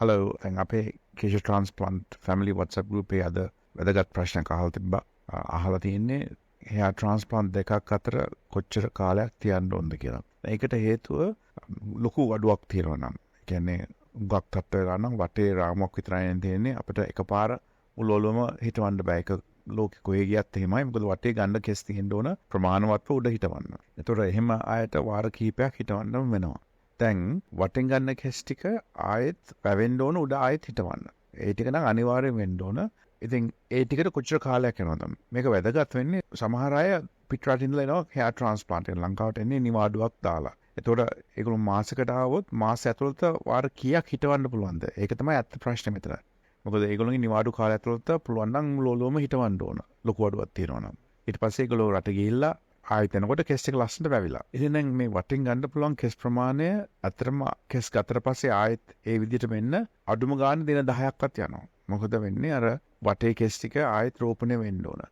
Hello, දැන් අපේ keshatransplant family WhatsApp group එකේ අද වැදගත් ප්‍රශ්නයක් අහලා තිබ්බා. අහලා තියෙන්නේ hair transplant දෙකක් අතර කොච්චර කාලයක් තියන්න ඕනද කියලා. ඒකට හේතුව ලොකු අඩුවක් තියෙනවා නම්. ඒ කියන්නේ උගක් තත්ත්ව වෙලා නම් වටේ රාමුවක් විතරයි තියෙන්නේ. අපිට එකපාර මුළු ඔළුවම හිටවන්න බෑ. ඒක ලෝකෙ කොහේ ගියත් එහෙමයි. මොකද වටේ ගන්න කෙස් තියෙන්න ඕන ප්‍රමාණවත්ව උඩ හිටවන්න. ඒතකොට එහෙම ආයත වාර කිහිපයක් හිටවන්න වෙනවා. දැන් වටෙන් ගන්න කෙස් ටික ආයෙත් වැවෙන්න ඕන උඩ ආයෙත් හිටවන්න. ඒ ටික නම් අනිවාර්යෙන් වෙන්න ඕන. ඉතින් ඒ ටිකට කොච්චර කාලයක් යනවද? මේක වැදගත් වෙන්නේ සමහර අය පිටරටින් ඉඳලා එනවා hair transplant එක ලංකාවට එන්නේ නිවාඩුවක් දාලා. එතකොට ඒගොල්ලෝ මාසෙකට ආවොත් මාසෙ ඇතුළත වාර කීයක් හිටවන්න පුළුවන්ද? ඒක තමයි ඇත්ත ප්‍රශ්නේ මෙතන. මොකද ඒගොල්ලෝගේ නිවාඩු කාලය ඇතුළත පුළුවන් නම් ලෝලෝම හිටවන්න ඕන. ලොකු අඩුවක් තියෙනවා නම්. ඊට පස්සේ ඒගොල්ලෝ රට ගිහිල්ලා ආයෙත් එනකොට කෙස් එක ලස්සනට වැවිලා. ඉතින් දැන් මේ වටින් ගන්න පුළුවන් කෙස් ප්‍රමාණය අතරම කෙස් ගතට පස්සේ ආයෙත් ඒ විදිහට වෙන්න අඩුම ගානේ දින 10ක්වත් යනවා. මොකද වෙන්නේ අර වටේ කෙස් ටික ආයෙත් රෝපණය වෙන්න ඕන.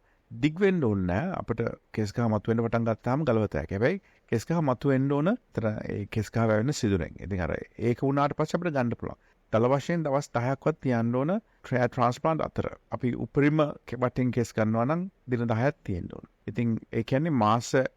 දිග් වෙන්න ඕනේ නැහැ. අපිට කෙස් ගහ මතු වෙන්න පටන් ගත්තාම ගලවතයක්. හැබැයි කෙස් ගහ මතු වෙන්න ඕන. ඒතර ඒ කෙස් ගහ වැවෙන සිදුරෙන්. ඉතින් අර ඒක වුණාට පස්සේ අපිට ගන්න පුළුවන්. දල වශයෙන් දවස් 10ක්වත් තියන්න ඕන hair transplant අතර. අපි උපරිම වටින් කෙස් ගන්නවා නම් දින 10ක් තියෙන්න ඕන. ඉතින් ඒ කියන්නේ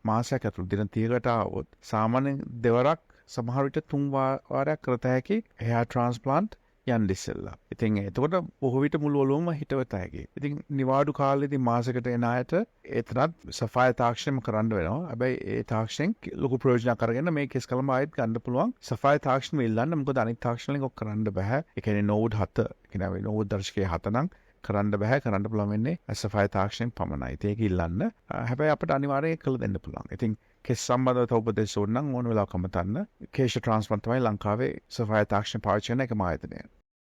මාසයක් ඇතුළත දින 30කට ආවොත් සාමාන්‍යයෙන් දෙවරක් සමහර විට 3 වාරයක් කරත හැකි hair transplant යන්න ඉස්සෙල්ලා. ඉතින් එතකොට බොහෝ විට මුළු ඔලුවම හිටවත හැකි. ඉතින් නිවාඩු කාලෙදී මාසයකට එන අයට ඒතරත් සෆාය තාක්ෂණයම කරන්න වෙනවා. හැබැයි ඒ තාක්ෂණයෙන් ලොකු ප්‍රයෝජනයක් අරගෙන මේ කෙස් කලම ආයෙත් ගන්න පුළුවන්. සෆාය තාක්ෂණ වෙල්ලන්න මොකද අනිත් තාක්ෂණ වලින් ඔක් කරන්න බෑ. ඒ කියන්නේ නෝඩ් 7 කියනවා නෝඩ් දර්ශකයේ 7 නම් කරන්න බෑ. කරන්න පුළුවන් වෙන්නේ සෆාය තාක්ෂණයෙන් පමණයි. ඒක ඉල්ලන්න. හැබැයි අපිට අනිවාර්යයෙන් කළ දෙන්න පුළුවන්. ඉතින් කෙස් සම්බන්ධව තව උපදෙස් ඕන නම් ඕන වෙලාවක කමතන්න. keshatransplant තමයි ලංකාවේ සෆාය තාක්ෂණ පාවිච්චි කරන එකම ආයතනය.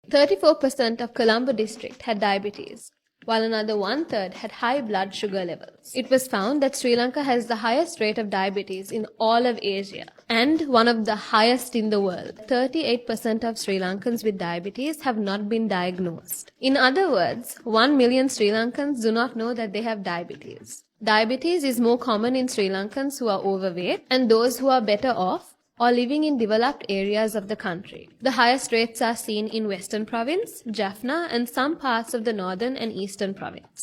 34% of Colombo district had diabetes, while another one-third had high blood sugar levels. It was found that Sri Lanka has the highest rate of diabetes in all of Asia and one of the highest in the world. 38% of Sri Lankans with diabetes have not been diagnosed. In other words, 1 million Sri Lankans do not know that they have diabetes. Diabetes is more common in Sri Lankans who are overweight and those who are better off or living in developed areas of the country. The highest rates are seen in Western Province, Jaffna and some parts of the Northern and Eastern Province.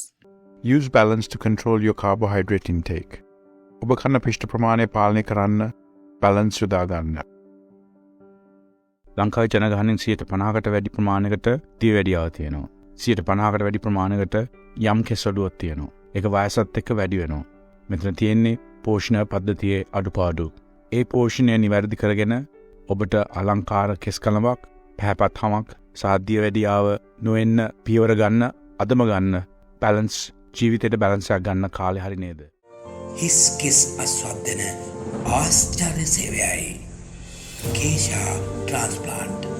Use balance to control your carbohydrate intake. ඔබ කන පිෂ්ඨ ප්‍රමාණය පාලනය කරන්න balance යොදා ගන්න. ලංකාවේ ජනගහනයෙන් 50%කට වැඩි ප්‍රමාණයකට දියවැඩියාව තියෙනවා. 50%කට වැඩි ප්‍රමාණයකට යම් කෙස් අඩුවක් තියෙනවා. ඒක වයසත් එක්ක වැඩි වෙනවා. මෙතන තියෙන්නේ පෝෂණ පද්ධතියේ අඩුපාඩු. ඒ පෝෂණය නිවැරදි කරගෙන ඔබට අලංකාර කෙස් කලමක්, පැහැපත් හමක්, සාධ්‍ය වැඩියාව නොවෙන්න පියවර ගන්න, අදම ගන්න, බැලන්ස් ජීවිතේට බැලන්ස් එකක් ගන්න කාලේ හරි නේද? හිස් කෙස් අස්වද්දන ආශ්චර්ය සේවයයි. Kesha Transplant.